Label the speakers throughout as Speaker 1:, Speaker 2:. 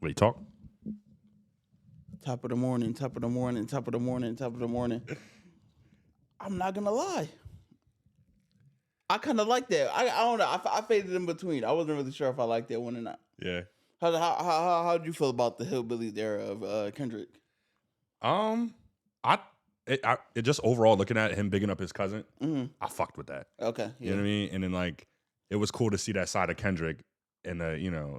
Speaker 1: Wait, talk.
Speaker 2: Top of the morning, top of the morning, top of the morning, top of the morning. I'm not gonna lie. I kind of like that. I don't know. I faded in between. I wasn't really sure if I liked that one or not.
Speaker 1: Yeah.
Speaker 2: How did you feel about the hillbilly era of Kendrick?
Speaker 1: I it just overall looking at him bigging up his cousin, I fucked with that.
Speaker 2: Okay,
Speaker 1: You know what I mean? And then like it was cool to see that side of Kendrick in the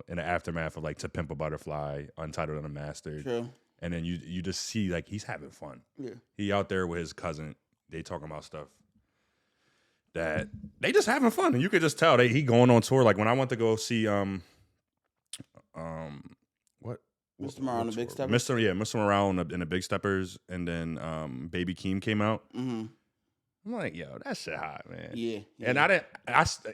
Speaker 1: in the aftermath of like To Pimp a Butterfly, Untitled and Unmastered.
Speaker 2: True.
Speaker 1: And then you just see like he's having fun.
Speaker 2: Yeah.
Speaker 1: He out there with his cousin. They talking about stuff that they just having fun, and you could just tell he going on tour. Like when I went to go see what
Speaker 2: Mr. Morale and the Big Steppers.
Speaker 1: Mr. Morale and the Big Steppers, and then Baby Keem came out.
Speaker 2: Mm-hmm.
Speaker 1: I'm like, yo, that shit hot, man.
Speaker 2: Yeah.
Speaker 1: And I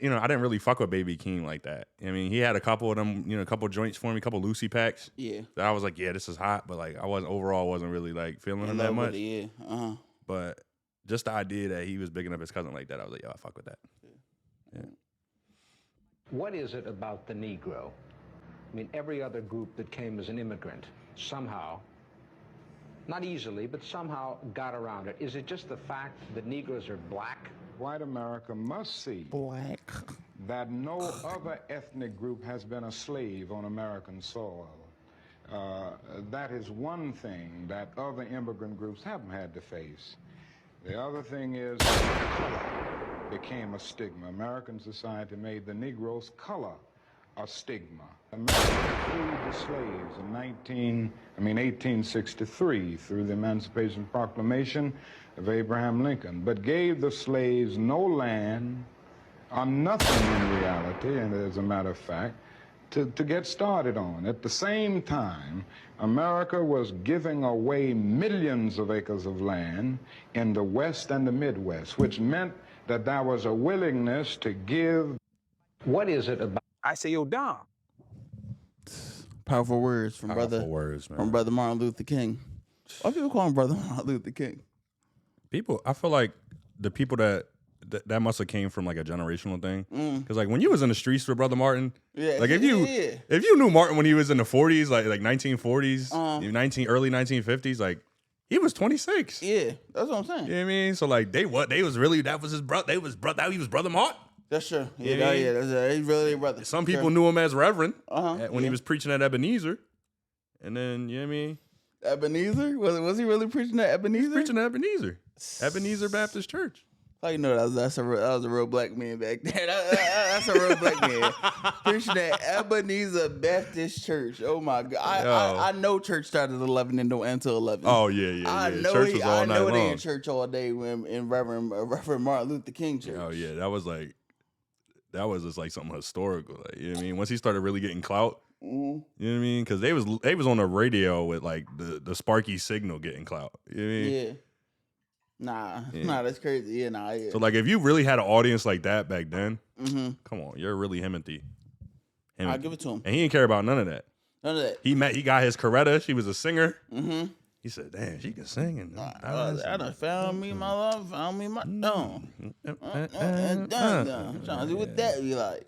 Speaker 1: didn't really fuck with Baby Keem like that. I mean, he had a couple of them, a couple of joints for me, a couple of Lucy packs.
Speaker 2: Yeah.
Speaker 1: That I was like, yeah, this is hot, but like I wasn't really like feeling him that much.
Speaker 2: Yeah.
Speaker 1: But just the idea that he was bigging up his cousin like that, I was like, yo, I fuck with that. Yeah.
Speaker 3: What is it about the Negro? I mean, every other group that came as an immigrant somehow, not easily, but somehow got around it. Is it just the fact that Negroes are black?
Speaker 4: White America must see that no other ethnic group has been a slave on American soil. That is one thing that other immigrant groups haven't had to face. The other thing is color became a stigma. American society made the Negro's color a stigma. America freed the slaves in 1863 through the Emancipation Proclamation of Abraham Lincoln, but gave the slaves no land or nothing in reality, and as a matter of fact, to get started on. At the same time, America was giving away millions of acres of land in the West and the Midwest, which meant that there was a willingness to give.
Speaker 3: What is it about?
Speaker 5: I say, yo, Dom.
Speaker 2: Powerful words from
Speaker 1: Powerful
Speaker 2: brother
Speaker 1: words, man.
Speaker 2: from brother Martin Luther King. Why people call him brother Martin Luther King?
Speaker 1: People, I feel like the people that must have came from like a generational thing. Because like when you was in the streets with Brother Martin, like if you knew Martin when he was in the 40s, like 1940s, early 1950s, like he was 26.
Speaker 2: Yeah, that's what I'm saying.
Speaker 1: You know what I mean? So like that was his brother. He was Brother Martin.
Speaker 2: That's true.
Speaker 1: You know what I mean?
Speaker 2: He's really a brother.
Speaker 1: Some people knew him as Reverend when
Speaker 2: Yeah.
Speaker 1: he was preaching at Ebenezer. And then, you know what I mean?
Speaker 2: Ebenezer? Was he really preaching at Ebenezer?
Speaker 1: Preaching at Ebenezer Baptist Church.
Speaker 2: How you know that was a real black man back then? That's a real black man preaching at Ebenezer Baptist Church. Oh my God! I know church started at 11 and don't end till 11.
Speaker 1: Oh yeah.
Speaker 2: I know
Speaker 1: church was all night long.
Speaker 2: they in church all day when in Reverend Martin Luther King church.
Speaker 1: Oh yeah, that was just like something historical. Like, you know what I mean? Once he started really getting clout, you know what I mean? Because they was on the radio with like the Sparky signal getting clout. You know what I mean?
Speaker 2: Yeah. Nah, that's crazy. Yeah, nah, yeah.
Speaker 1: So like, if you really had an audience like that back then, come on, you're really Himothy.
Speaker 2: I'll give it to him.
Speaker 1: And he didn't care about none of that.
Speaker 2: None of that.
Speaker 1: He got his Coretta. She was a singer. He said, "Damn, she can sing." And
Speaker 2: I done found me my love, found me my dome. Trying to do what that be like.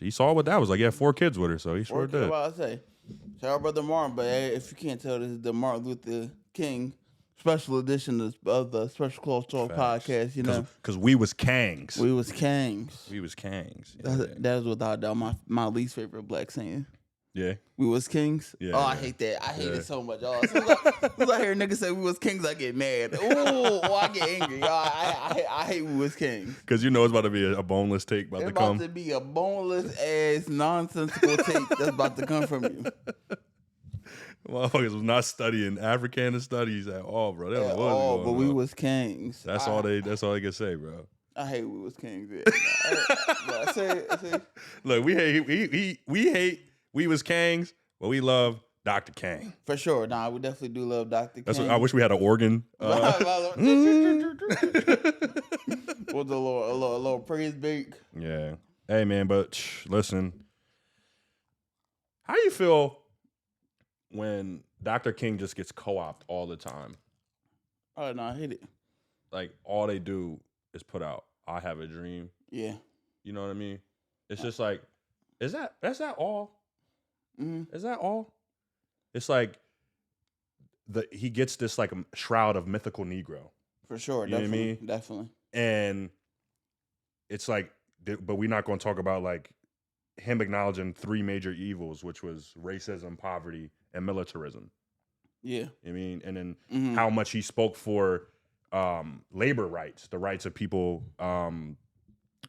Speaker 1: He saw what that was like. He had 4 kids with her, so he sure did.
Speaker 2: What I say? Shout out brother Martin, but if you can't tell, this is the Martin Luther King special edition of the Special Clause Talk podcast. You know,
Speaker 1: because we was kangs.
Speaker 2: We was kangs.
Speaker 1: Yeah.
Speaker 2: That is without doubt my least favorite black saying.
Speaker 1: Yeah.
Speaker 2: We was kings.
Speaker 1: Yeah,
Speaker 2: oh,
Speaker 1: yeah.
Speaker 2: I hate that. I hate it so much. Oh, as soon as I hear niggas say we was kings, I get mad. Ooh, I get angry. I hate we was kings.
Speaker 1: Because you know it's about to be a boneless take
Speaker 2: It's about to be a boneless ass nonsensical take that's about to come from you.
Speaker 1: Motherfuckers was not studying Africana studies at all, bro. They don't know what was going
Speaker 2: but
Speaker 1: on.
Speaker 2: we was kings.
Speaker 1: That's all they can say, bro.
Speaker 2: I hate we was kings. Yeah. I say.
Speaker 1: Look, we hate we was kangs, but we love Dr. Kang.
Speaker 2: For sure. Nah, we definitely do love Dr.
Speaker 1: That's
Speaker 2: King.
Speaker 1: what, I wish we had an organ.
Speaker 2: With a little praise break.
Speaker 1: Yeah. Hey, man, but listen. How you feel when Dr. King just gets co-opted all the time?
Speaker 2: Oh, no, I hate it.
Speaker 1: Like, all they do is put out, I Have a Dream.
Speaker 2: Yeah.
Speaker 1: You know what I mean? It's just like, that's that all? Is that all? It's like he gets this like shroud of mythical Negro.
Speaker 2: For sure,
Speaker 1: you know
Speaker 2: definitely,
Speaker 1: what I mean?
Speaker 2: Definitely.
Speaker 1: And it's like, but we're not going to talk about like him acknowledging 3 major evils, which was racism, poverty, and militarism.
Speaker 2: Yeah.
Speaker 1: I mean, and then how much he spoke for labor rights, the rights of people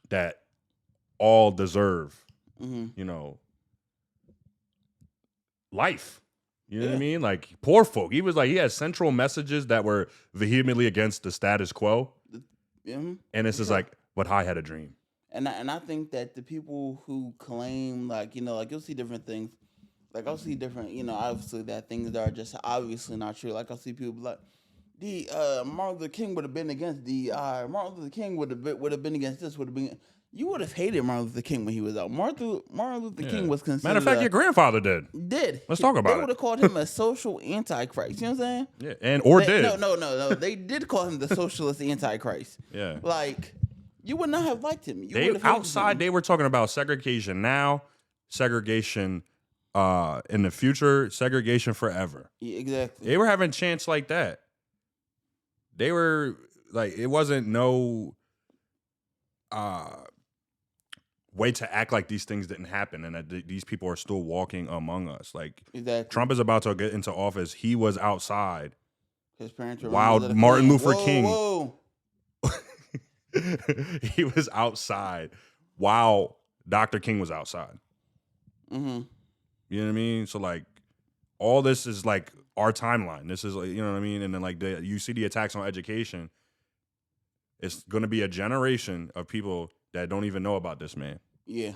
Speaker 1: that all deserve, life. You know what I mean? Like poor folk. He had central messages that were vehemently against the status quo. And it's just like, but I had a dream.
Speaker 2: And I think that the people who claim like you'll see different things. Like I'll see different, obviously that things that are just obviously not true. Like I'll see people like the Martin Luther King would have been against the Martin Luther King would have been against this, would have been. You would have hated Martin Luther King when he was out. Martin Luther King was considered.
Speaker 1: Matter of fact, your grandfather did. Let's talk about it.
Speaker 2: They would have called him a social antichrist. You know what I'm saying?
Speaker 1: Yeah, did.
Speaker 2: No. They did call him the socialist antichrist.
Speaker 1: Yeah.
Speaker 2: Like, you would not have liked him.
Speaker 1: They were talking about segregation now, segregation in the future, segregation forever.
Speaker 2: Yeah, exactly.
Speaker 1: They were having chants like that. They were like, it wasn't no way to act like these things didn't happen and that these people are still walking among us. Like,
Speaker 2: exactly.
Speaker 1: Trump is about to get into office. He was outside.
Speaker 2: His parents were
Speaker 1: while Martin Luther King.
Speaker 2: Whoa.
Speaker 1: He was outside while Dr. King was outside.
Speaker 2: Mm-hmm.
Speaker 1: You know what I mean? So like, all this is like our timeline. This is like, you know what I mean? And then like you see the attacks on education. It's going to be a generation of people that don't even know about this man.
Speaker 2: Yeah.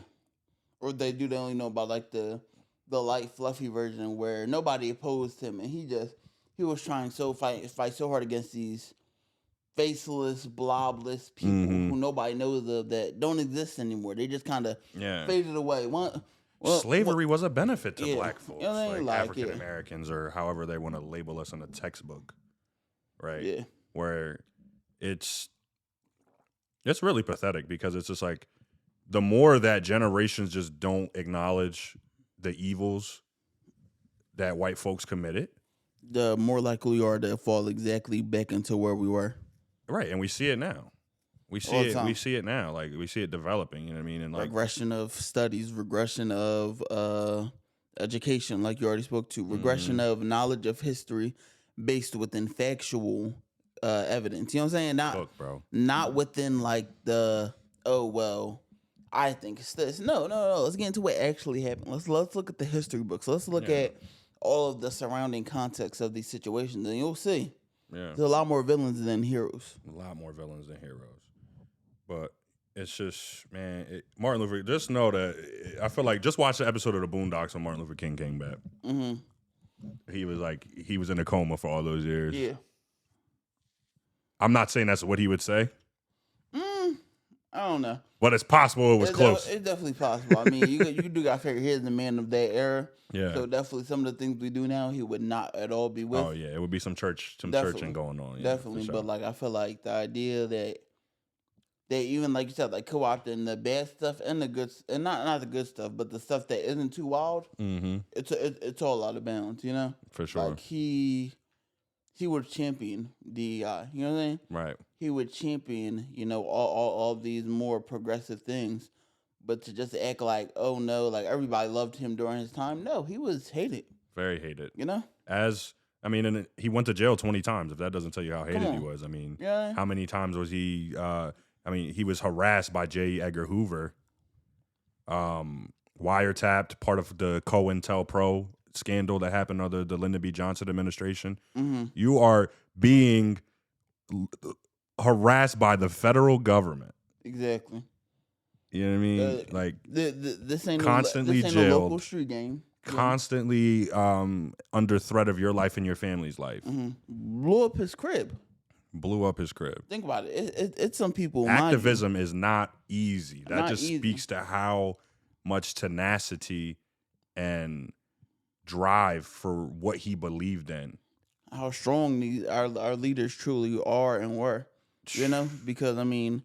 Speaker 2: Or they only know about like the light fluffy version where nobody opposed him and he was trying fight so hard against these faceless, blobless people who nobody knows of that don't exist anymore. They just kind of faded away.
Speaker 1: Slavery was a benefit to black folks,
Speaker 2: you know what I mean?
Speaker 1: like African Americans or however they want to label us in the textbook, right?
Speaker 2: Yeah.
Speaker 1: Where it's really pathetic because it's just like the more that generations just don't acknowledge the evils that white folks committed,
Speaker 2: the more likely we are to fall exactly back into where we were.
Speaker 1: Right, and we see it now. We see it. We see it now. Like we see it developing. You know what I mean? And like
Speaker 2: regression of studies, regression of education, like you already spoke to, regression of knowledge of history based within factual evidence. You know what I'm saying? Not within like the I think it's this. No. Let's get into what actually happened. Let's look at the history books. Let's look at all of the surrounding context of these situations, and you'll see. Yeah. There's a lot more villains than heroes.
Speaker 1: But it's just, man, Martin Luther, just know that I feel like just watch the episode of the Boondocks when Martin Luther King came back. Mm-hmm. He was in a coma for all those years.
Speaker 2: Yeah.
Speaker 1: I'm not saying that's what he would say.
Speaker 2: I don't know.
Speaker 1: But it's possible it was close.
Speaker 2: It's definitely possible. I mean, you do got to figure he's the man of that era.
Speaker 1: Yeah.
Speaker 2: So definitely some of the things we do now, he would not at all be with.
Speaker 1: Oh yeah, it would be some churching going on. Yeah,
Speaker 2: definitely,
Speaker 1: sure.
Speaker 2: But like I feel like the idea that they even like you said, like co-opting the bad stuff and the good, and not the good stuff, but the stuff that isn't too wild. Mm-hmm. It's all out of bounds, you know.
Speaker 1: For sure.
Speaker 2: Like he would champion DEI. You know what I mean?
Speaker 1: Right.
Speaker 2: He would champion, all these more progressive things, but to just act like, oh no, like everybody loved him during his time. No, he was hated.
Speaker 1: Very hated.
Speaker 2: You know?
Speaker 1: And he went to jail 20 time. If that doesn't tell you how hated he was, how many times was he? He was harassed by J. Edgar Hoover. Wiretapped, part of the COINTELPRO scandal that happened under the Lyndon B. Johnson administration. Mm-hmm. You are being harassed by the federal government.
Speaker 2: Exactly.
Speaker 1: You know what I mean? Like
Speaker 2: this ain't
Speaker 1: constantly
Speaker 2: this ain't
Speaker 1: jailed,
Speaker 2: no local street game.
Speaker 1: Constantly under threat of your life and your family's life.
Speaker 2: Mm-hmm. Blew up his crib.
Speaker 1: Think
Speaker 2: about it. It's some people.
Speaker 1: Activism is not easy. That just speaks to how much tenacity and drive for what he believed in.
Speaker 2: How strong our leaders truly are and were. Because I know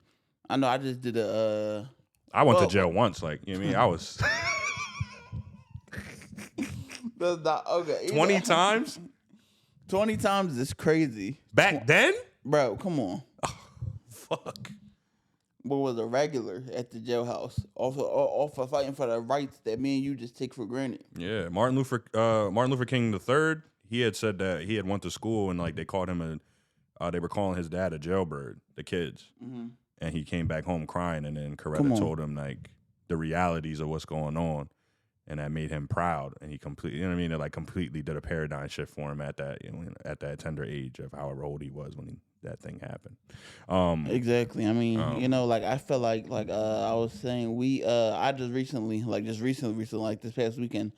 Speaker 2: I just did
Speaker 1: I went to jail once. Like, you know what I mean? I was.
Speaker 2: That's not okay.
Speaker 1: 20 times?
Speaker 2: 20 times is crazy.
Speaker 1: Back then?
Speaker 2: Bro, come on.
Speaker 1: Oh, fuck.
Speaker 2: What was a regular at the jailhouse? Off of fighting for the rights that me and you just take for granted.
Speaker 1: Yeah, Martin Luther King III, he had said that he had went to school and like they called him they were calling his dad a jailbird, the kids. Mm-hmm. And he came back home crying, and then Coretta told him like the realities of what's going on, and that made him proud. And he completely, you know what I mean? It like completely did a paradigm shift for him at that, at that tender age of however old he was when that thing happened.
Speaker 2: Exactly. I mean, like I feel like I was saying, I just recently, like this past weekend,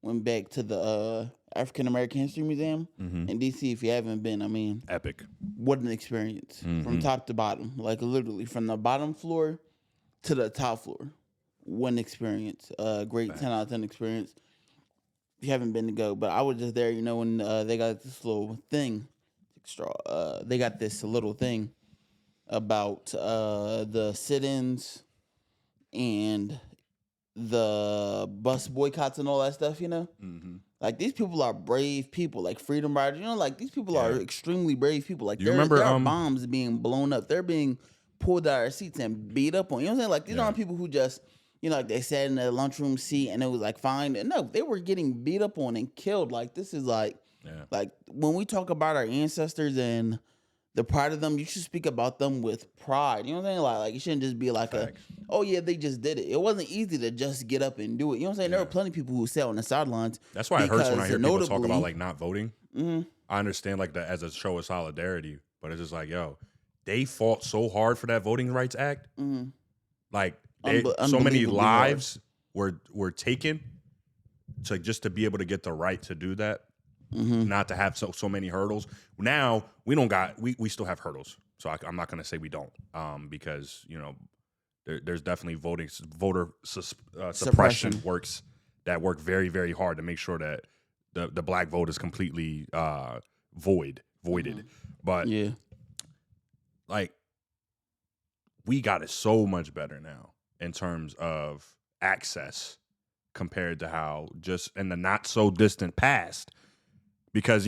Speaker 2: went back to the African American History Museum in DC. If you haven't been, I mean,
Speaker 1: epic.
Speaker 2: What an experience from top to bottom, like literally from the bottom floor to the top floor. What an experience. Great 10 out of 10 experience. If you haven't been to go, but I was just there, when they got this little thing, they got this little thing about the sit-ins and the bus boycotts and all that stuff, Like, these people are brave people, like freedom riders, like these people are extremely brave people. Like, there are bombs being blown up. They're being pulled out of their seats and beat up on. You know what I'm saying? Like, these aren't people who just, like they sat in the lunchroom seat and it was like fine. No, they were getting beat up on and killed. Like, this is like, like when we talk about our ancestors and the pride of them, you should speak about them with pride. You know what I'm saying? Like it shouldn't just be like oh yeah, they just did it. It wasn't easy to just get up and do it. You know what I'm saying? There were plenty of people who sat on the sidelines.
Speaker 1: That's why it hurts when I hear people talk about like not voting. I understand like that as a show of solidarity, but it's just like, yo, they fought so hard for that Voting Rights Act. Like so many lives were taken to be able to get the right to do that. Not to have so many hurdles. Now we still have hurdles. So I'm not going to say we don't, because there's definitely voter suppression works that work very, very hard to make sure that the black vote is completely voided. But like we got it so much better now in terms of access compared to how just in the not so distant past. Because,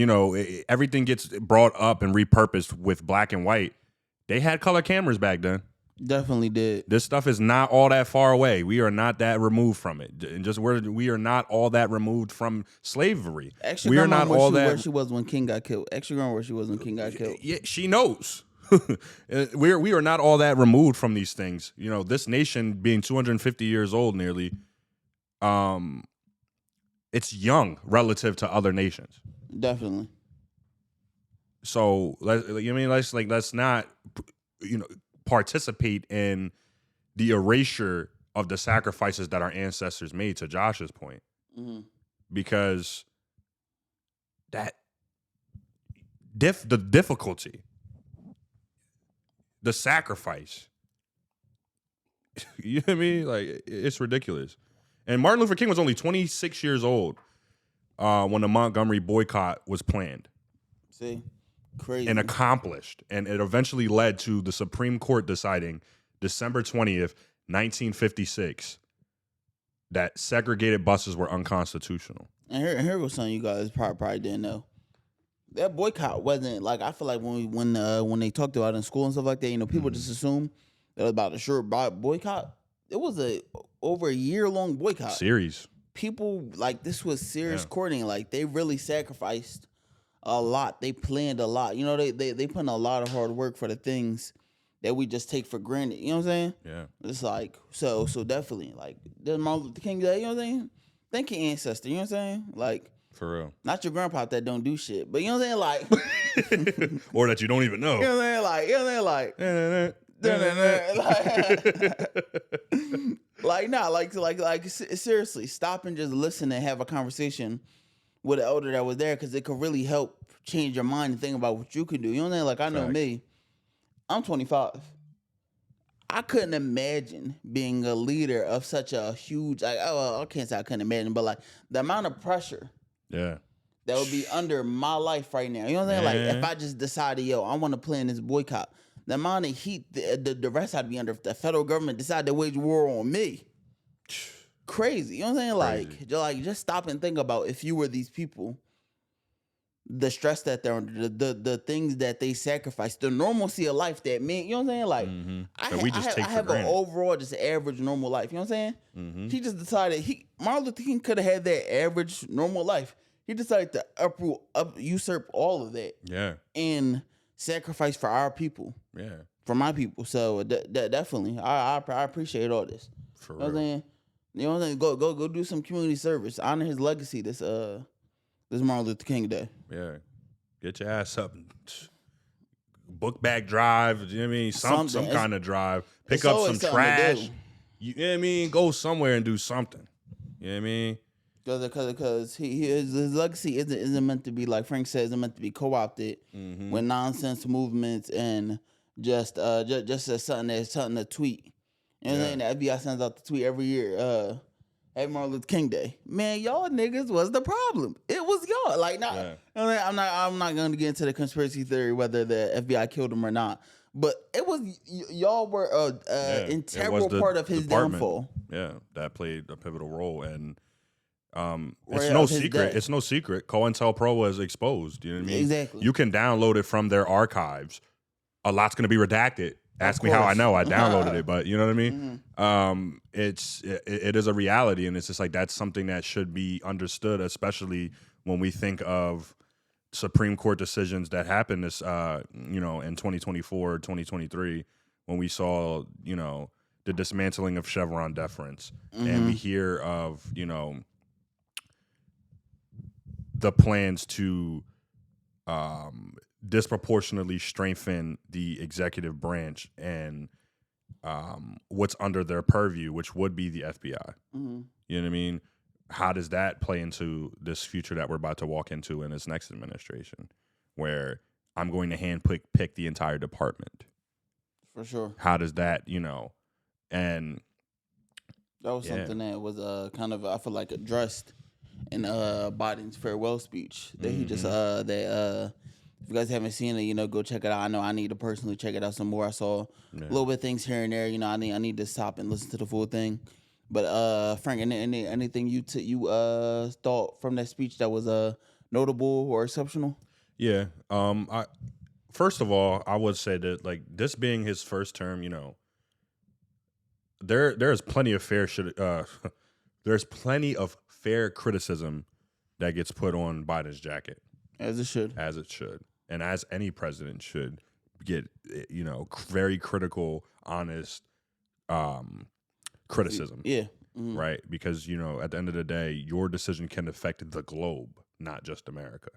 Speaker 1: everything gets brought up and repurposed with black and white. They had color cameras back then.
Speaker 2: Definitely did.
Speaker 1: This stuff is not all that far away. We are not that removed from it. And we are not all that removed from slavery.
Speaker 2: Actually, we are not all that. Where she was when King got killed. Actually, remember where she was when King got killed.
Speaker 1: Yeah, she knows. we are not all that removed from these things. This nation being 250 years old nearly, it's young relative to other nations.
Speaker 2: Definitely.
Speaker 1: So let's not participate in the erasure of the sacrifices that our ancestors made. To Josh's point, because that the difficulty, the sacrifice, you know what I mean? Like it's ridiculous. And Martin Luther King was only 26 years old when the Montgomery boycott was planned.
Speaker 2: See, crazy.
Speaker 1: And accomplished. And it eventually led to the Supreme Court deciding December 20th, 1956, that segregated buses were unconstitutional.
Speaker 2: And here was something you guys probably didn't know. That boycott wasn't like, I feel like when they talked about it in school and stuff like that, people just assume that it was about a short boycott. It was over a year-long boycott.
Speaker 1: Series.
Speaker 2: People, like, this was serious courting. Like, they really sacrificed a lot. They planned a lot. They put in a lot of hard work for the things that we just take for granted. You know what I'm saying?
Speaker 1: Yeah.
Speaker 2: It's like, so definitely, like, there's Martin Luther King Day, you know what I'm saying? Thank your ancestor, you know what I'm saying? Like,
Speaker 1: for real. Not
Speaker 2: your grandpa that don't do shit, but you know what I'm saying? Like,
Speaker 1: or that you don't even know.
Speaker 2: You know what I'm saying? Like, seriously, stop and just listen and have a conversation with an elder that was there, because it could really help change your mind and think about what you can do. You know what I'm saying? Like, I know me, I'm 25. I couldn't imagine being a leader of such a huge, I can't say I couldn't imagine, but like the amount of pressure that would be under my life right now. You know what I'm saying? Like, if I just decided, I want to plan this boycott, the amount of heat the rest had to be under if the federal government decided to wage war on me. crazy. You know what I'm saying? Like just stop and think about if you were these people, the stress that they're under, the things that they sacrifice, the normalcy of life that men, you know what I'm saying? Like I have an overall just average normal life. You know what I'm saying? He just decided Martin Luther King could have had that average normal life. He decided to usurp all of that.
Speaker 1: Yeah.
Speaker 2: And sacrifice for our people.
Speaker 1: Yeah.
Speaker 2: For my people. So definitely, I appreciate all this.
Speaker 1: For
Speaker 2: real. You know what I'm saying? You know what I'm saying? Go do some community service. Honor his legacy this Martin Luther King Day.
Speaker 1: Yeah. Get your ass up. Book bag drive. You know what I mean? Some kind of drive. Pick up some trash. You know what I mean? Go somewhere and do something. You know what I mean?
Speaker 2: Because his legacy isn't meant to be, like Frank said, isn't meant to be co-opted with nonsense movements and just as something to tweet. You know what I'm saying? The FBI sends out the tweet every year. Happy Martin Luther King Day. Man, y'all niggas was the problem. It was y'all. Like, not. Yeah. I'm not going to get into the conspiracy theory whether the FBI killed him or not. But it was y'all were an integral part of his downfall.
Speaker 1: Yeah, that played a pivotal role, and it's no secret. It's no secret. COINTELPRO was exposed. You know what I mean?
Speaker 2: Exactly.
Speaker 1: You can download it from their archives. A lot's going to be redacted. Ask me how I know. I downloaded it, but you know what I mean? It is a reality, and it's just like that's something that should be understood, especially when we think of Supreme Court decisions that happened this, in 2024, 2023, when we saw, the dismantling of Chevron deference, and we hear of, the plans to disproportionately strengthen the executive branch and what's under their purview, which would be the FBI. You know what I mean? How does that play into this future that we're about to walk into in this next administration, where I'm going to handpick the entire department?
Speaker 2: For sure.
Speaker 1: How does that, and
Speaker 2: that was something that was kind of, I feel like, addressed in Biden's farewell speech that he just if you guys haven't seen it, go check it out. I know I need to personally check it out some more. I saw a little bit of things here and there. I need to stop and listen to the full thing. But Frank, anything you thought from that speech that was notable or exceptional?
Speaker 1: Yeah. First of all, I would say that like this being his first term, there's plenty of there's plenty of fair criticism that gets put on Biden's jacket.
Speaker 2: As it should.
Speaker 1: And as any president should get, very critical, honest criticism.
Speaker 2: Yeah.
Speaker 1: Right? Because, at the end of the day, your decision can affect the globe, not just America.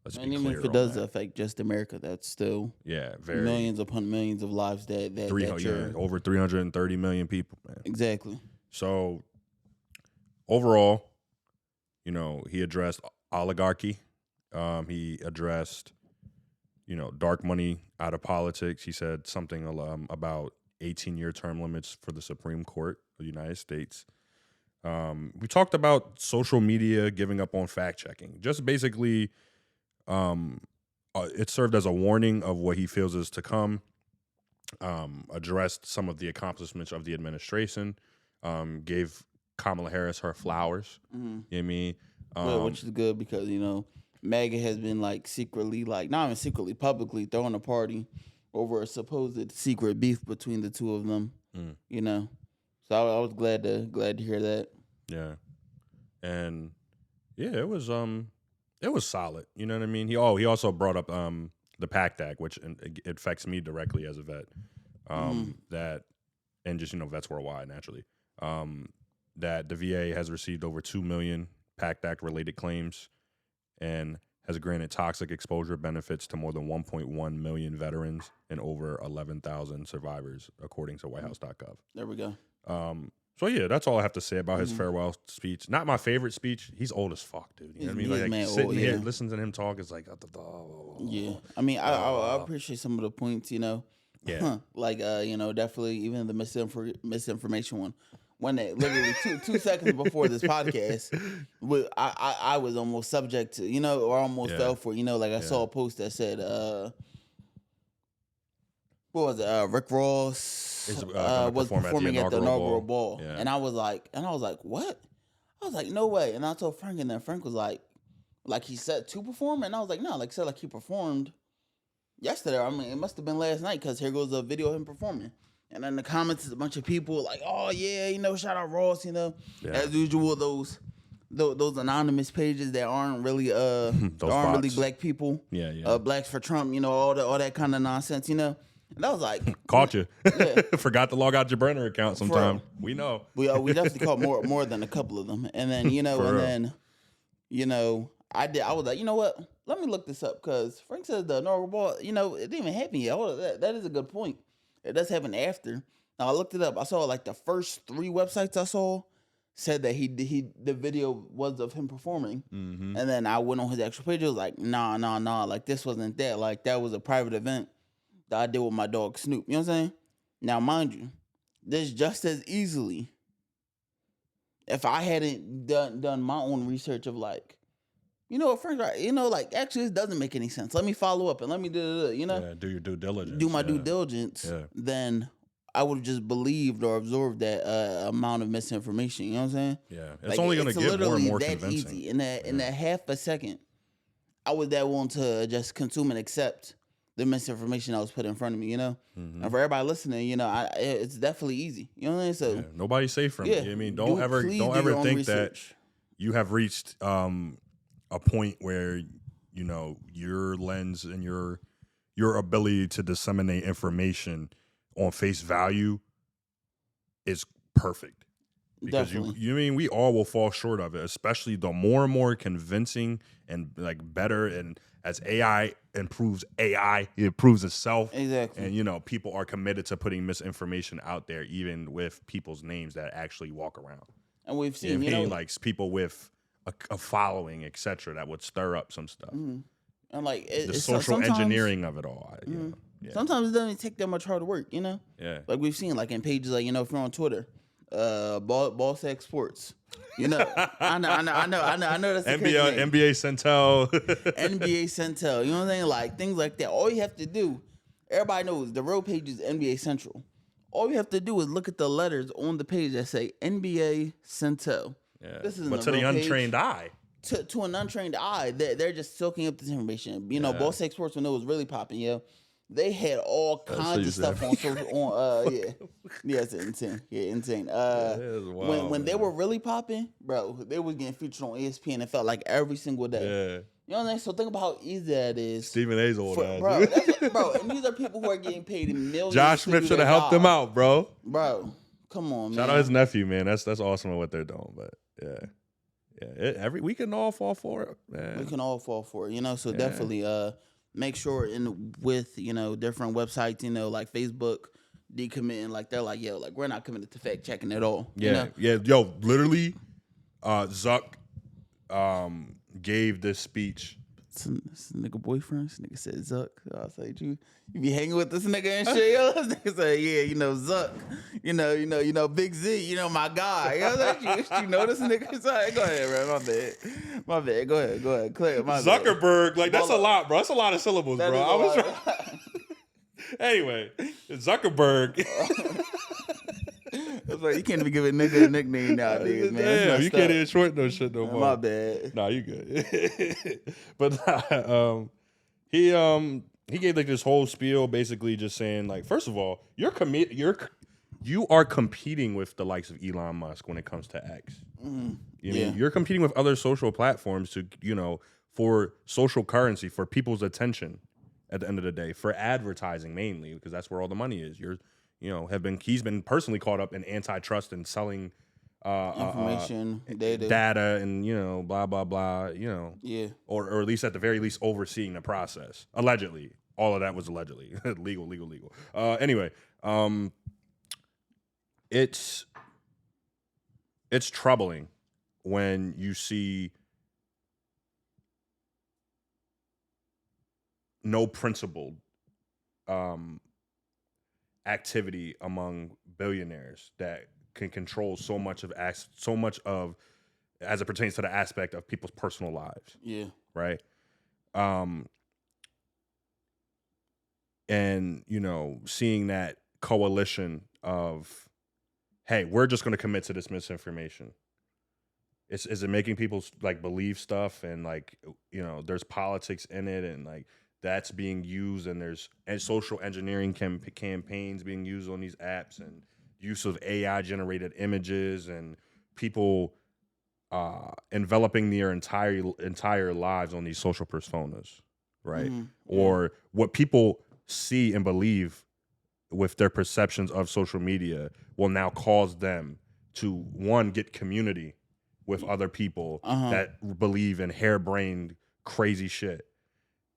Speaker 1: Let's be clear. And even
Speaker 2: if it does affect just America, that's still millions upon millions of lives that
Speaker 1: over 330 million people, man.
Speaker 2: Exactly.
Speaker 1: So overall, he addressed oligarchy. He addressed, dark money out of politics. He said something about 18-year term limits for the Supreme Court of the United States. We talked about social media giving up on fact-checking. Just basically, it served as a warning of what he feels is to come. Addressed some of the accomplishments of the administration. Gave Kamala Harris her flowers. You know what I mean?
Speaker 2: Which is good because, MAGA has been secretly, not even secretly, publicly throwing a party over a supposed secret beef between the two of them. So I was glad to hear that.
Speaker 1: Yeah, and it was solid. You know what I mean? He also brought up the PACT Act, which it affects me directly as a vet. That and just vets worldwide naturally. That the VA has received over 2 million PACT Act related claims and has granted toxic exposure benefits to more than 1.1 million veterans and over 11,000 survivors, according to WhiteHouse.gov.
Speaker 2: There we go.
Speaker 1: So yeah, that's all I have to say about his farewell speech. Not my favorite speech. He's old as fuck, dude. You know what I mean? Sitting here listening to him talk is like,
Speaker 2: yeah. I mean, I appreciate some of the points. Yeah. Definitely even the misinformation one. When they literally 2 seconds before this podcast, I was almost subject to, or almost fell for, I saw a post that said, what was it? Rick Ross was performing at the inaugural ball. Yeah. And I was like, what? I was like, no way. And I told Frank, and then Frank was like he said to perform, and I was like, no, like said like he performed yesterday. I mean, it must have been last night because here goes a video of him performing. And in the comments, a bunch of people like, oh yeah, shout out Ross, as usual, those anonymous pages that aren't really really black people.
Speaker 1: Yeah.
Speaker 2: Blacks for Trump, all that kind of nonsense, And I was like,
Speaker 1: caught you. Yeah. Forgot to log out your burner account sometime. We know.
Speaker 2: We definitely caught more than a couple of them. And then, I was like, you know what? Let me look this up because Frank says the inaugural ball, it didn't even happen yet. Hold on, that is a good point. It does happen after. Now I looked it up. I saw like the first 3 websites I saw said that the video was of him performing. Mm-hmm. And then I went on his actual page. It was like, nah. Like this wasn't that. Like that was a private event that I did with my dog Snoop. You know what I'm saying? Now, mind you, this just as easily, if I hadn't done my own research of like, Frank, like actually this doesn't make any sense. Let me follow up and let me do.
Speaker 1: Yeah, do your due diligence.
Speaker 2: Do my due diligence. Yeah. Then I would have just believed or absorbed that amount of misinformation. You know what I'm saying?
Speaker 1: Yeah, it's only going to get more and more
Speaker 2: that
Speaker 1: convincing.
Speaker 2: Easy. In that half a second, I was that willing to just consume and accept the misinformation that was put in front of me. Mm-hmm. And for everybody listening, it's definitely easy. You know what I'm saying? So
Speaker 1: nobody's safe from it. I mean, don't ever think that you have reached a point where your lens and your ability to disseminate information on face value is perfect, because we all will fall short of it, especially the more and more convincing and like better, and as AI improves, it improves itself.
Speaker 2: Exactly.
Speaker 1: And people are committed to putting misinformation out there, even with people's names that actually walk around.
Speaker 2: And we've seen
Speaker 1: like people with a following, etc., that would stir up some stuff.
Speaker 2: Mm-hmm. And like
Speaker 1: the social engineering of it all.
Speaker 2: Sometimes it doesn't take that much hard work,
Speaker 1: Yeah.
Speaker 2: Like we've seen, like in pages like if you're on Twitter, Ballsack Sports. I know that's the
Speaker 1: NBA Centel.
Speaker 2: NBA Centel. You know what I'm saying? Like things like that. All you have to do, everybody knows the real page is NBA Central. All you have to do is look at the letters on the page that say NBA Centel.
Speaker 1: Yeah. But to the untrained eye.
Speaker 2: To an untrained eye, they're just soaking up this information. Ballsack Sports, when it was really popping, they had all kinds of stuff on social. It's insane. Yeah, insane. When they were really popping, bro, they was getting featured on ESPN. It felt like every single day.
Speaker 1: Yeah.
Speaker 2: You know what I'm saying? So think about how easy that is.
Speaker 1: Stephen A's old ass.
Speaker 2: Bro, and these are people who are getting paid in millions.
Speaker 1: Josh Smith should have helped them out, bro.
Speaker 2: Bro, come on, man.
Speaker 1: Shout out his nephew, man. That's awesome at what they're doing. But we can all fall for it, man.
Speaker 2: We can all fall for it, So definitely, make sure with different websites, like Facebook, decommitting, like they're like, yo, like we're not committed to fact checking at all.
Speaker 1: Yeah, yo, literally, Zuck gave this speech.
Speaker 2: This nigga boyfriend, this nigga said Zuck. I was like, you be hanging with this nigga and shit, yo. This nigga said, yeah, Zuck, Big Z, my guy. I was like, you know this nigga? Sorry, go ahead, bro. My bad. Go ahead. Clear. My
Speaker 1: Zuckerberg,
Speaker 2: bad.
Speaker 1: like that's a lot, bro. That's a lot of syllables, bro. I was anyway, Zuckerberg.
Speaker 2: That's like, you can't even give a nigga a nickname nowadays, man.
Speaker 1: Yeah, you can't even short no shit no more.
Speaker 2: My bad.
Speaker 1: Nah, you good. But he gave like this whole spiel, basically just saying like, first of all, you are competing with the likes of Elon Musk when it comes to X. Mm-hmm. You're competing with other social platforms to for social currency, for people's attention at the end of the day, for advertising mainly, because that's where all the money is. He's been personally caught up in antitrust and selling
Speaker 2: information,
Speaker 1: data, and blah blah blah. Or at least at the very least overseeing the process. Allegedly, all of that was allegedly legal. Anyway, it's troubling when you see no principled activity among billionaires that can control so much of as it pertains to the aspect of people's personal lives.
Speaker 2: Yeah.
Speaker 1: Right. and seeing that coalition of, hey, we're just going to commit to this misinformation. Is it making people like believe stuff, and like there's politics in it, and like that's being used, and there's social engineering campaigns being used on these apps, and use of AI generated images, and people enveloping their entire lives on these social personas, right? Mm-hmm. Or what people see and believe with their perceptions of social media will now cause them to, one, get community with other people that believe in harebrained, crazy shit.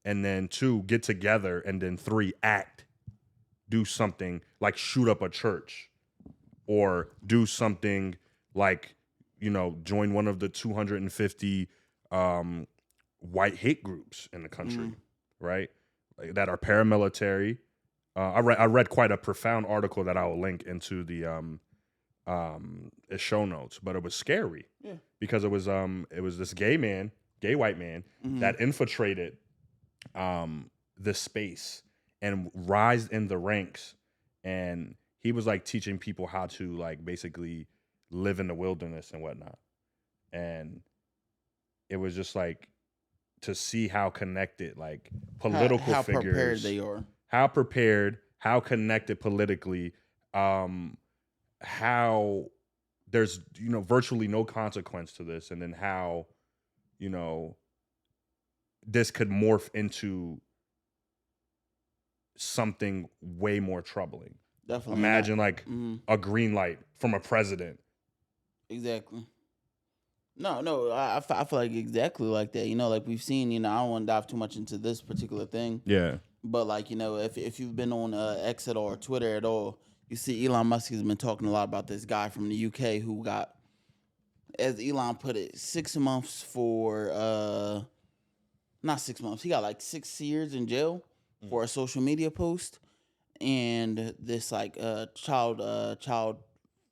Speaker 1: And then 2, get together. And then 3, do something like shoot up a church, or do something like, join one of the 250 white hate groups in the country, right? Like, that are paramilitary. I read quite a profound article that I will link into the show notes, but it was scary because it was this gay white man that infiltrated this space and rised in the ranks, and he was like teaching people how to like basically live in the wilderness and whatnot. And it was just like to see how connected like political
Speaker 2: how
Speaker 1: figures,
Speaker 2: prepared they are,
Speaker 1: how prepared, how connected politically, how there's virtually no consequence to this, and then how this could morph into something way more troubling.
Speaker 2: Definitely.
Speaker 1: Imagine like a green light from a president.
Speaker 2: Exactly. No, I feel like exactly like that. Like we've seen, I don't want to dive too much into this particular thing.
Speaker 1: Yeah.
Speaker 2: But like, if you've been on X at all or Twitter at all, you see Elon Musk has been talking a lot about this guy from the UK who got, as Elon put it, 6 months for, not 6 months, he got like 6 years in jail for a social media post. And this like child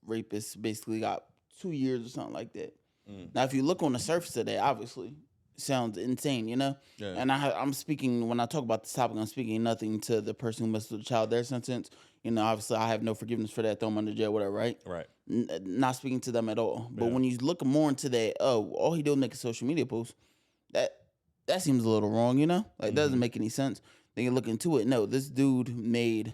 Speaker 2: rapist basically got 2 years or something like that. Now, if you look on the surface of that, obviously, it sounds insane, Yeah. And I'm speaking, when I talk about this topic, I'm speaking nothing to the person who messed with the child, their sentence. Obviously, I have no forgiveness for that. Throw them under jail, whatever, right?
Speaker 1: Right.
Speaker 2: Not speaking to them at all. But when you look more into that, all he did was make a social media post, that seems a little wrong, Like, doesn't make any sense. Then you look into it. No, this dude made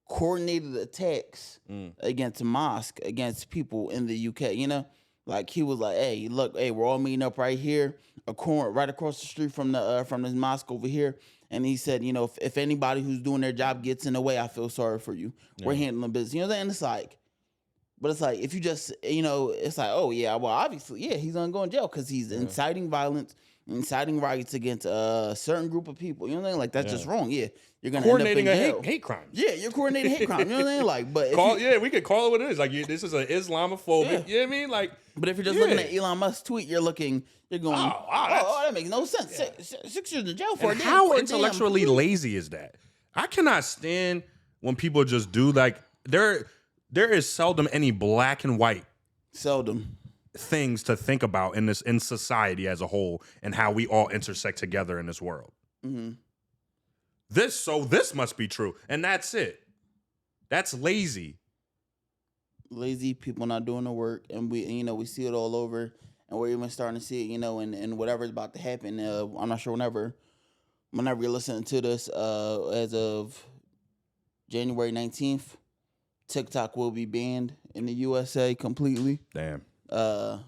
Speaker 2: coordinated attacks against mosque, against people in the UK, Like, he was like, hey, look, we're all meeting up right here, right across the street from this mosque over here. And he said, if anybody who's doing their job gets in the way, I feel sorry for you. Yeah. We're handling business. And it's like, but it's like, if you just, it's like, oh, yeah, well, obviously, yeah, he's going to go in jail because he's inciting violence, inciting riots against a certain group of people. You know what I mean? Like, that's just wrong. Yeah. You're going to end up in jail.
Speaker 1: Hate crime.
Speaker 2: Yeah, you're coordinating hate crime. You know what I mean? Like, but
Speaker 1: we could call it what it is. Like, this is an Islamophobic. You know what I mean? Like,
Speaker 2: but if you're just looking at Elon Musk's tweet, you're going, that makes no sense. 6 years in jail for
Speaker 1: and how intellectually lazy is that? I cannot stand when people just do like there is seldom any black and white things to think about in society as a whole, and how we all intersect together in this world. Mm-hmm. This must be true, and that's it. That's lazy.
Speaker 2: Lazy people not doing the work, and we see it all over, and we're even starting to see it, and whatever's about to happen. I'm not sure whenever you're listening to this, as of January 19th, TikTok will be banned in the USA completely.
Speaker 1: Damn.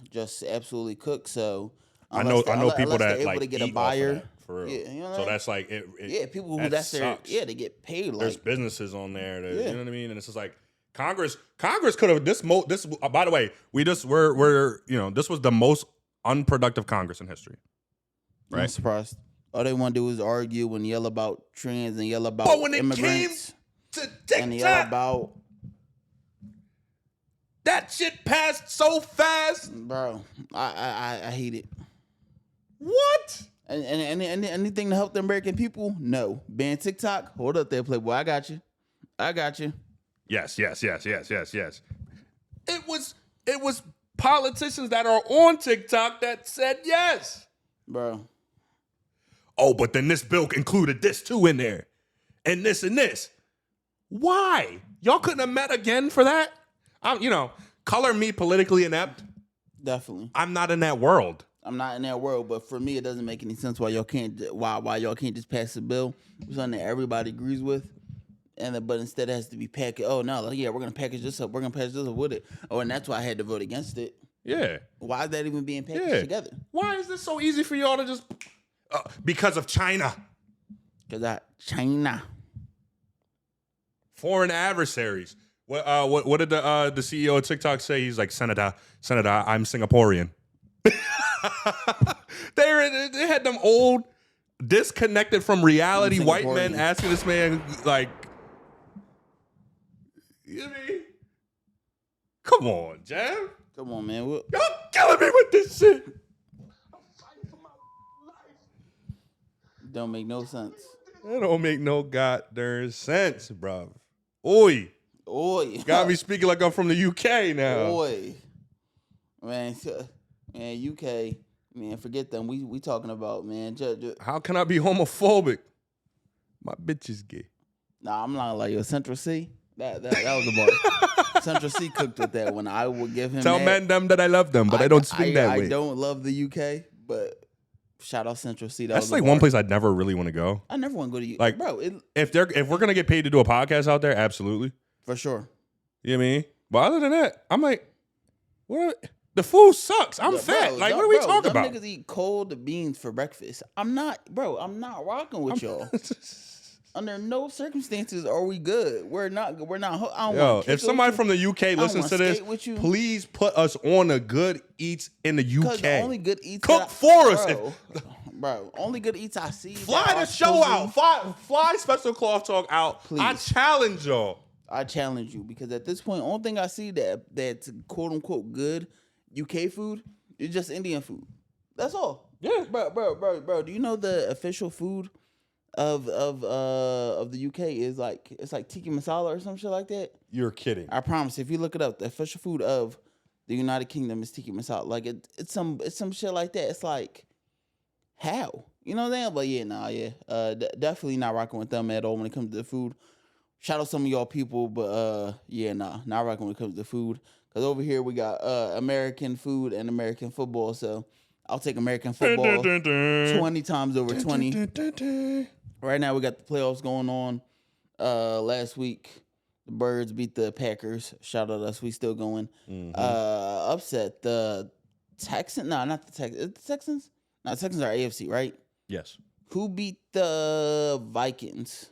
Speaker 2: Just absolutely cooked. So
Speaker 1: I know people that
Speaker 2: able
Speaker 1: like
Speaker 2: to get
Speaker 1: eat
Speaker 2: a buyer.
Speaker 1: Off of that, for real. Yeah, so that's like it.
Speaker 2: People who that's their they get paid.
Speaker 1: There's businesses on there that, you know what I mean, and it's just like Congress could have this. By the way, we're this was the most unproductive Congress in history. Right?
Speaker 2: I'm surprised. All they want to do is argue and yell about trans and yell about immigrants.
Speaker 1: To TikTok,
Speaker 2: and yell about
Speaker 1: that shit passed so fast,
Speaker 2: bro. I hate it.
Speaker 1: What?
Speaker 2: And anything to help the American people? No. Ban TikTok. Hold up there, Playboy. I got you.
Speaker 1: Yes. It was politicians that are on TikTok that said yes,
Speaker 2: bro.
Speaker 1: Oh, but then this bill included this too in there. and this and this. Why? Y'all couldn't have met again for that? Color me politically inept.
Speaker 2: Definitely.
Speaker 1: I'm not in that world.
Speaker 2: I'm not in that world, but for me, it doesn't make any sense why y'all can't just pass a bill, something that everybody agrees with, but instead it has to be packaged. Oh no, we're gonna package this up. We're gonna package this up with it. Oh, and that's why I had to vote against it.
Speaker 1: Yeah.
Speaker 2: Why is that even being packaged together?
Speaker 1: Why is this so easy for y'all to just? Because of China.
Speaker 2: Because China.
Speaker 1: Foreign adversaries. What did the CEO of TikTok say? He's like, Senator, I'm Singaporean. They had them old, disconnected from reality white men asking this man, like, you know what I mean? Come on, Jam.
Speaker 2: Come on, man.
Speaker 1: Y'all killing me with this shit. I'm fighting for my life.
Speaker 2: Don't make no sense.
Speaker 1: That don't make no goddamn sense, bro. Oi. Got me speaking like I'm from the UK now.
Speaker 2: Oi. Man, UK, man, forget them. We talking about, man.
Speaker 1: How can I be homophobic? My bitch is gay.
Speaker 2: Nah, I'm not like your Central C. That was the bar. Central C cooked with that one. I would give him.
Speaker 1: Tell men them that I love them, but I don't speak that way.
Speaker 2: I don't love the UK, but shout out Central C.
Speaker 1: That's like one place I'd never really want to go.
Speaker 2: I never want to go to UK.
Speaker 1: Like,
Speaker 2: bro,
Speaker 1: if we're gonna get paid to do a podcast out there, absolutely,
Speaker 2: for sure.
Speaker 1: You know what I mean? But other than that, I'm like, what? The food sucks. I'm fat. Like, what are we talking about?
Speaker 2: Niggas eat cold beans for breakfast. I'm not rocking with y'all. Under no circumstances are we good. We're not.
Speaker 1: Yo, if somebody from the UK listens to this, please put us on a good eats in the UK.
Speaker 2: The only good eats
Speaker 1: cook for us,
Speaker 2: bro. Only good eats I see.
Speaker 1: Fly the show out. Fly Special Cloth Talk out. Please. I challenge y'all.
Speaker 2: I challenge you because at this point, only thing I see that's quote unquote good UK food is just Indian food. That's all.
Speaker 1: Yeah,
Speaker 2: bro. Do you know the official food of the UK is it's like tikka masala or some shit like that?
Speaker 1: You're kidding.
Speaker 2: I promise. If you look it up, the official food of the United Kingdom is tikka masala. Like it's some shit like that. It's like how, you know what I'm saying? But definitely not rocking with them at all when it comes to the food. Shout out some of y'all people, but not rocking when it comes to food. Because over here we got American food and American football. So I'll take American football 20 times over 20. Right now we got the playoffs going on. Last week, the Birds beat the Packers. Shout out us. We still going. Mm-hmm. Upset the Texans. No, not the Texans. The Texans? No, the Texans are AFC, right?
Speaker 1: Yes.
Speaker 2: Who beat the Vikings?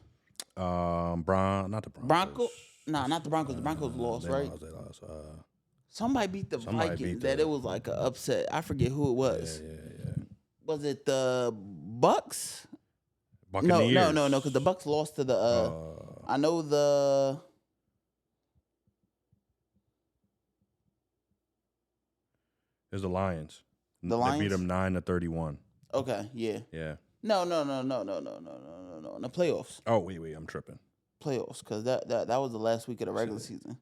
Speaker 1: Not the Broncos.
Speaker 2: Not the Broncos. The Broncos lost, right?
Speaker 1: They lost.
Speaker 2: Somebody beat the Vikings. That it was like an upset. I forget who it was.
Speaker 1: Yeah.
Speaker 2: Was it the Bucks?
Speaker 1: Buccaneers.
Speaker 2: No. Because the Bucks lost to the. I know the.
Speaker 1: There's the Lions.
Speaker 2: The Lions?
Speaker 1: They beat them 9-31.
Speaker 2: Okay. Yeah.
Speaker 1: Yeah.
Speaker 2: No. In the playoffs.
Speaker 1: Oh wait, I'm tripping.
Speaker 2: Playoffs, because that was the last week of the regular season.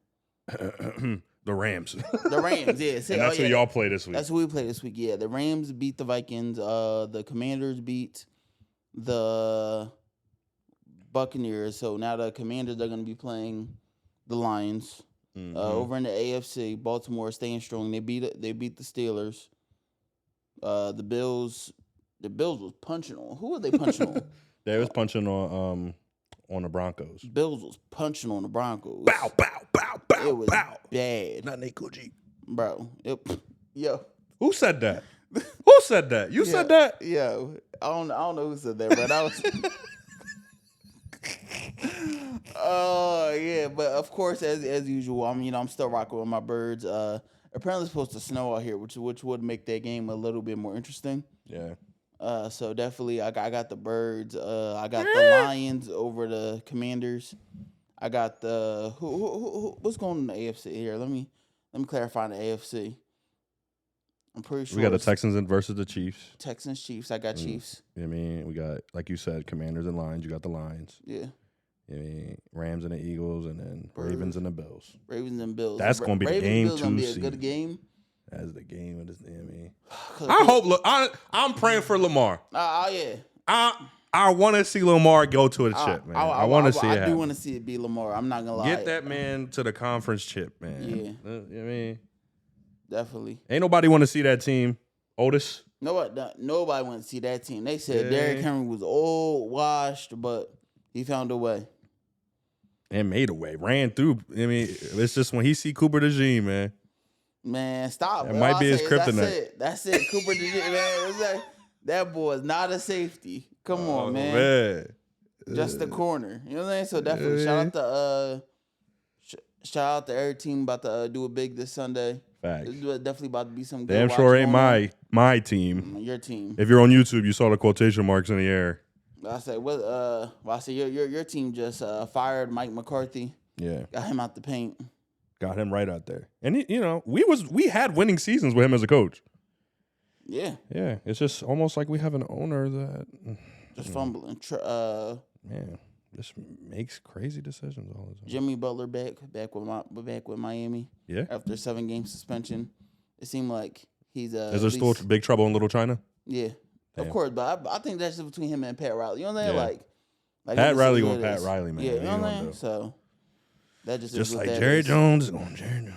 Speaker 1: The Rams.
Speaker 2: The Rams, yeah.
Speaker 1: And that's who y'all play this week.
Speaker 2: That's who we play this week. Yeah, the Rams beat the Vikings. The Commanders beat the Buccaneers. So now the Commanders are going to be playing the Lions. Mm-hmm. Over in the AFC, Baltimore staying strong. They beat the Steelers. The Bills was punching on. Who were they punching on?
Speaker 1: They was punching on the Broncos.
Speaker 2: Bills was punching on the Broncos.
Speaker 1: Bow.
Speaker 2: It was bad.
Speaker 1: Not Nate Coochie.
Speaker 2: Bro. Yo.
Speaker 1: Who said that? Who said that? You said that?
Speaker 2: Yo. I don't know who said that, but I was. Oh yeah, but of course, as usual, I'm still rocking with my Birds. Apparently, it's supposed to snow out here, which would make that game a little bit more interesting.
Speaker 1: Yeah.
Speaker 2: So definitely, I got the Birds. I got the Lions over the Commanders. I got the who what's going on in the AFC here? Let me clarify the AFC. I'm pretty sure
Speaker 1: we got the Texans versus the Chiefs.
Speaker 2: Texans, Chiefs. I got Chiefs.
Speaker 1: I mean, we got, like you said, Commanders and Lions. You got the Lions.
Speaker 2: Yeah.
Speaker 1: I mean, Rams and the Eagles, and then Ravens and the Bills.
Speaker 2: Ravens and Bills.
Speaker 1: That's going to be the game, too.
Speaker 2: Going to be a good game.
Speaker 1: That's the game of this. I hope. Look, I'm praying for Lamar.
Speaker 2: Yeah.
Speaker 1: I want to see Lamar go to a chip, man. I want to see it.
Speaker 2: I do want to see it be Lamar. I'm not gonna lie.
Speaker 1: Get that man to the conference chip, man.
Speaker 2: Yeah.
Speaker 1: You know what I mean,
Speaker 2: definitely.
Speaker 1: Ain't nobody want to see that team. Otis.
Speaker 2: Nobody want to see that team. They said Derrick Henry was old, washed, but he found a way.
Speaker 1: And made a way. Ran through. I mean, it's just when he see Cooper DeJean, man.
Speaker 2: Man, stop.
Speaker 1: It might be his kryptonite.
Speaker 2: That's it. Cooper DeJean, man. That boy is not a safety. Come on, man. Just the corner. You know what I'm saying? So definitely shout out to every team about to do it big this Sunday.
Speaker 1: Facts.
Speaker 2: It's definitely about to be some good.
Speaker 1: Damn sure ain't my team.
Speaker 2: Your team.
Speaker 1: If you're on YouTube, you saw the quotation marks in the air.
Speaker 2: I say your team just fired Mike McCarthy.
Speaker 1: Yeah.
Speaker 2: Got him out the paint.
Speaker 1: Got him right out there. And we had winning seasons with him as a coach.
Speaker 2: Yeah.
Speaker 1: Yeah. It's just almost like we have an owner that
Speaker 2: just fumbling.
Speaker 1: Just makes crazy decisions all the time.
Speaker 2: Jimmy Butler back with Miami.
Speaker 1: Yeah.
Speaker 2: After 7-game suspension, it seemed like he's
Speaker 1: Is there still big trouble in Little China?
Speaker 2: Yeah. Damn. Of course, but I think that's just between him and Pat Riley. You know what I'm saying? Like
Speaker 1: Pat Riley going Pat Riley, man.
Speaker 2: Yeah, you know what I'm saying? So that just
Speaker 1: like Jerry Jones going Jerry Jones.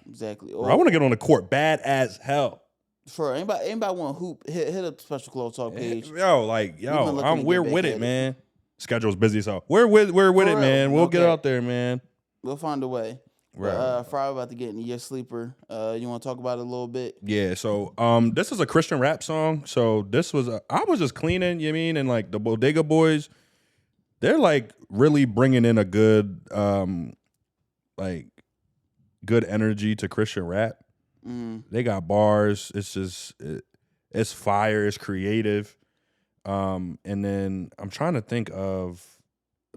Speaker 2: Exactly.
Speaker 1: Bro, I want to get on the court bad as hell.
Speaker 2: For anybody want hoop, hit up Special Clothes Talk page.
Speaker 1: We're with it, man. Schedule's busy, so we're with it, man. We'll get out there, man.
Speaker 2: We'll find a way. Right. Friday about to get into your sleeper. You want to talk about it a little bit?
Speaker 1: Yeah. So, this is a Christian rap song. So this was I was just cleaning. You know what I mean? And like the Bodega Boys, they're like really bringing in a good, good energy to Christian rap. They got bars. It's just it's fire. It's creative. And then I'm trying to think of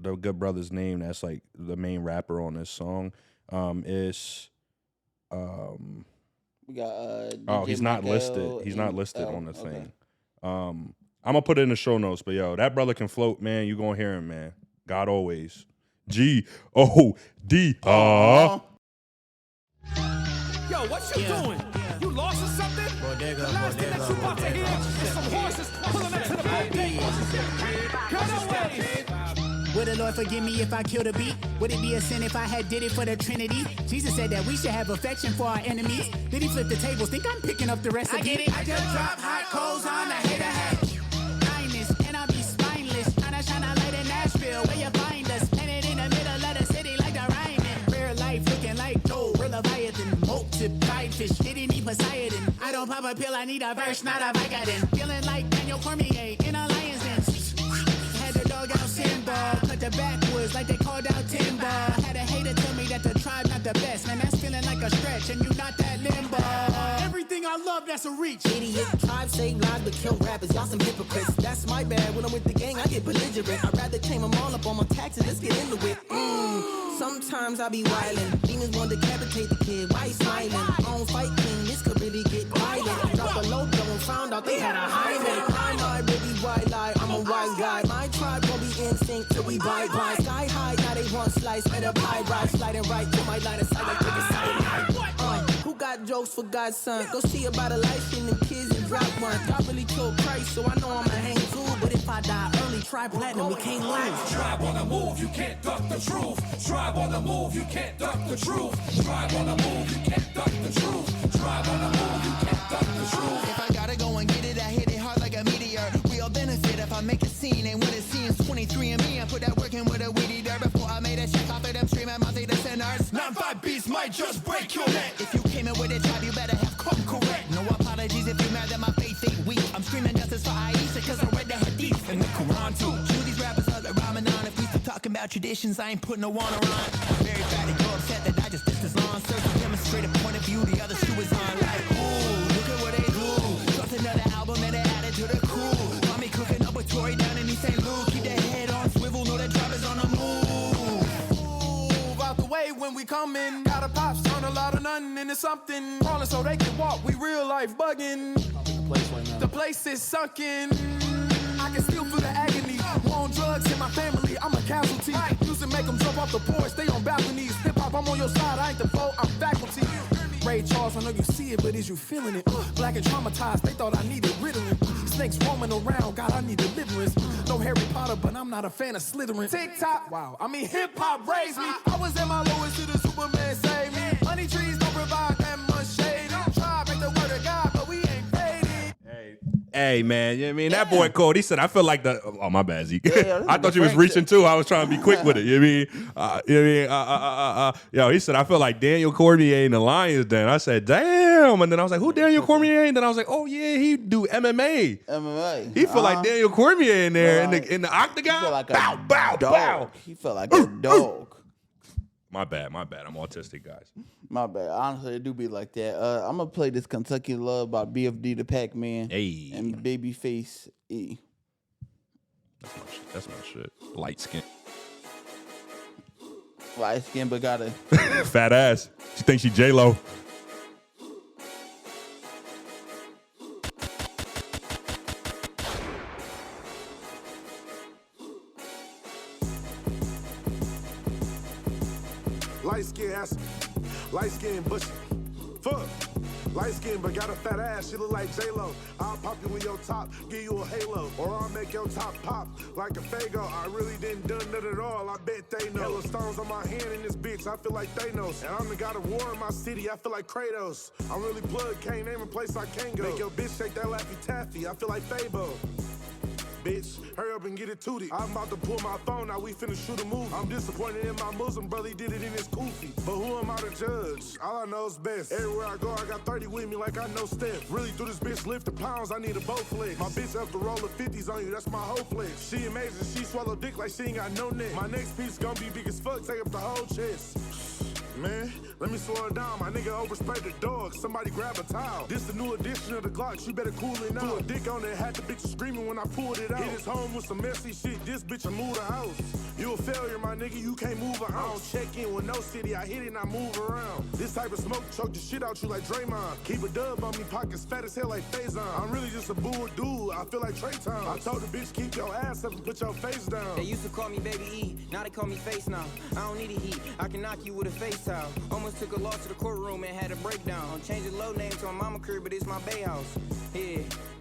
Speaker 1: the good brother's name. That's like the main rapper on this song. We got he's not listed. He's not listed on the thing. I'm gonna put it in the show notes, but that brother can float, man. You gonna hear him, man. God always. G-O-D.
Speaker 5: Yo, what you doing? You lost or something? The last thing that you about to hear is some horses pulling up to the bodega. Cut away.
Speaker 6: Would the Lord forgive me if I killed a beat? Would it be a sin if I had did it for the Trinity? Jesus said that we should have affection for our enemies. Did he flip the tables? Think I'm picking up the recipe? I get it. I just drop hot coals on a hater hat. Kindness, and I'll be spineless. Tryna light in Nashville, where you find us. Planted in the middle of the city like the Ryman. Rare life looking like gold, real Leviathan. Multiplied fish, didn't need Poseidon. I don't pop a pill, I need a verse, not a Vicodin. Feeling like Daniel Cormier in a lion's den. Had the dog out Simba, cut the backwoods like they called out Timber. Had a hater tell me that the tribe not the best. Man, that's feeling like a stretch, and you not that limbo. Everything I love, that's a reach.
Speaker 7: Idiot, tribe save lives but kill rappers. Y'all some hypocrites. That's my bad. When I'm with the gang, I get belligerent. I'd rather claim them all up on my taxes. Let's get into it. Sometimes I be wildin'. Demons want to decapitate the kid. Why he smiling? I don't fight clean. This could really get violent. Drop a low blow and found out they had a hymen. I'm not really white lie. I'm a wise guy. My tribe gon' be in sync till we bye. Sky high, now they want slice and a pie ride. Sliding right to my line of sight like take a side. Who got jokes for God's son? Go see about a life in the kids and drop one. God really killed Christ, so I know I'ma hang too. But if I die early, try platinum, we can't lose.
Speaker 5: Tribe on the move, you can't duck the truth. Tribe on the move, you can't duck the truth. Tribe on the move, you can't duck the truth. Tribe on the move, you can't duck the truth.
Speaker 8: If I gotta go and get it, I hit it hard like a meteor. Real benefit if I make a scene, and what it seems 23 and me. I put that work in with a weedy dirt before I made a check off of them streaming multi the sinners.
Speaker 5: 9-5 beats might just break your neck.
Speaker 8: If you came in with a tribe, you better have come correct. No apologies if you mad that my faith ain't weak. I'm screaming justice for Aisha, cause I read the hadith and the Quran too. Shoot these rappers like Ramadan. If we still talking about traditions, I ain't putting no one around. I'm very bad to go upset that I just dissed his lawn. Search to demonstrate a point of view, the other shoe is on. Like, ooh, look at what they do. Dropped another album and they added to the crew. Mommy cooking up with Tory down in East St. Louis. Keep their head on swivel, know the drivers on the move.
Speaker 5: Move out the way when we coming. Got a pops, turn a lot of nothing into something. Crawling so they can walk, we real life bugging. The place is sunken. I can still feel the agony. War on drugs in my family, I'm a casualty. Used to make them jump off the porch, stay on balconies. Hip hop, I'm on your side, I ain't the foe, I'm faculty. Ray Charles, I know you see it, but is you feeling it? Black and traumatized, they thought I needed Ritalin. snakes roaming around. God, I need deliverance. No Harry Potter, but I'm not a fan of Slytherin. TikTok, wow. I mean, hip hop raised me. I was at my lowest till the Superman saved me. Money trees don't provide that much shade. I'm trying to make the word of God, but we ain't created.
Speaker 1: Hey, man, you know what I mean? That boy called. He said, I feel like the... Oh, my bad, Zeke. I thought you was reaching, too. I was trying to be quick with it. You know what I mean? Yo, he said, I feel like Daniel Cormier in the Lions Den. I said, damn. And then I was like, who Daniel Cormier? And then I was like, oh, yeah, he do MMA.
Speaker 2: MMA.
Speaker 1: He feel like Daniel Cormier in there in the octagon.
Speaker 2: He felt like
Speaker 1: bow, bow,
Speaker 2: dog.
Speaker 1: bow.
Speaker 2: He felt like a dog.
Speaker 1: My bad. I'm autistic, guys.
Speaker 2: My bad. Honestly, it do be like that. I'm going to play this Kentucky Love by BFD the Pac-Man and Babyface E.
Speaker 1: That's my shit. Light skin.
Speaker 2: Light skin, but got a...
Speaker 1: Fat ass. She thinks she J-Lo.
Speaker 9: Light skin ass, light skin bushy. Fuck. Light skin but got a fat ass, she look like J-Lo. I'll pop you with your top, give you a halo. Or I'll make your top pop like a Fago. I really didn't done that at all, I bet they know. Hella stones on my hand in this bitch, I feel like Thanos. And I'm the god of war in my city, I feel like Kratos. I'm really plugged, can't name a place I can't go. Make your bitch shake that Laffy Taffy, I feel like Fabo. Bitch, hurry up and get it tooted. I'm about to pull my phone out, we finna shoot a movie. I'm disappointed in my Muslim brother, he did it in his kufi. But who am I to judge? All I know is best. Everywhere I go, I got 30 with me like I know Steph. Really through this bitch lifting pounds, I need a bow flex. My bitch up to roll the 50s on you, that's my whole flex. She amazing, she swallow dick like she ain't got no neck. My next piece gonna be big as fuck, take up the whole chest. Man, let me slow it down. My nigga oversprayed the dog. Somebody grab a towel. This the new edition of the Glock. You better cool it out. Put a dick on it. Had the bitch screaming when I pulled it out. Hit his home with some messy shit. This bitch a move the house. You a failure, my nigga. You can't move a house. I don't check in with no city. I hit it and I move around. This type of smoke choke the shit out you like Draymond. Keep a dub on me. Pockets fat as hell like Faison. I'm really just a bull dude. I feel like Trey Tom. I told the bitch keep your ass up and put your face down.
Speaker 10: They used to call me Baby E. Now they call me Face Now. I don't need a heat. I can knock you with a face towel. Almost took a loss to the courtroom and had a breakdown. I'm changing the low name to my mama crib, but it's my bay house. Yeah,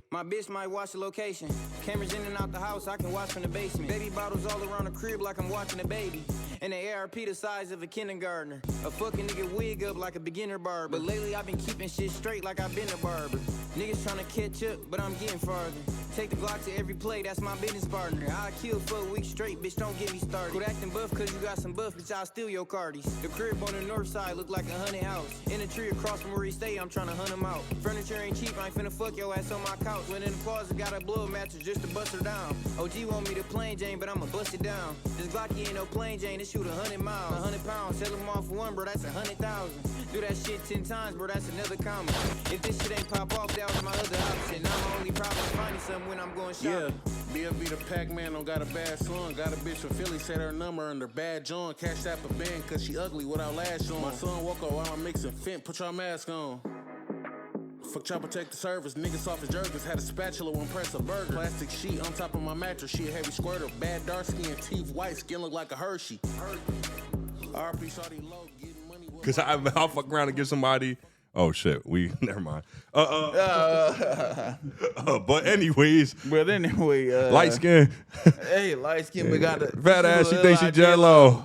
Speaker 10: my bitch might watch the location. Cameras in and out the house, I can watch from the basement. Baby bottles all around the crib like I'm watching a baby. And the ARP the size of a kindergartner. A fucking nigga wig up like a beginner barber. But lately I've been keeping shit straight like I've been a barber. Niggas trying to catch up, but I'm getting farther. Take the Glock to every play, that's my business partner. I kill for a week straight, bitch, don't get me started. Quit acting buff cause you got some buff, bitch, I'll steal your cardies. The crib on the north side look like a haunted house. In a tree across from where he stay, I'm trying to hunt him out. Furniture ain't cheap, I ain't finna fuck your ass on my couch. Went in the closet, got a blow mattress just to bust her down. OG want me to plain Jane, but I'ma bust it down. This Glocky ain't no plain Jane, it shoot 100 miles. 100 pounds, sell them off for one, bro, that's 100,000. Do that shit 10 times, bro, that's another comma. If this shit ain't pop off, that was my other option. Now my only problem is finding something when I'm going shopping.
Speaker 11: Yeah, BFB the Pac-Man don't got a bad son. Got a bitch from Philly, said her number under bad John. Cashed out a band cause she ugly without lash on. My son woke up while I'm mixing Fent, put your mask on. Fuck chopper, take the service. Niggas off his jerkins, had a spatula when press a burger. Plastic sheet on top of my mattress, she a heavy squirter. Bad dark skin, teeth white, skin look like a Hershey. RP Shawty low, getting money.
Speaker 1: Cause I'll fuck around and give somebody. Oh shit, never mind. But anyways, light skin.
Speaker 2: Hey, light skin, we got a
Speaker 1: fat ass. She thinks she J-Lo.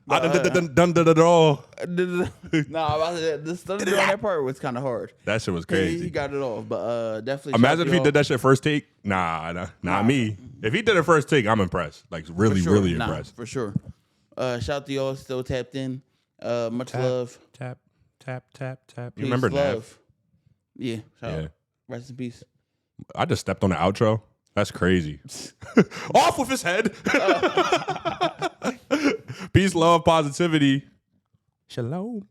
Speaker 1: I done it all.
Speaker 2: Nah, the stuff on that part was kind of hard.
Speaker 1: That shit was crazy.
Speaker 2: He got it off, but definitely.
Speaker 1: Imagine if he did that shit first take. Nah, me. If he did it first take, I'm impressed. Like really impressed.
Speaker 2: For sure. Shout out to y'all still tapped in. Much love.
Speaker 1: Tap. You remember that?
Speaker 2: Yeah. Shout out. Rest in peace.
Speaker 1: I just stepped on the outro. That's crazy. Off with his head. Peace, love, positivity. Shalom.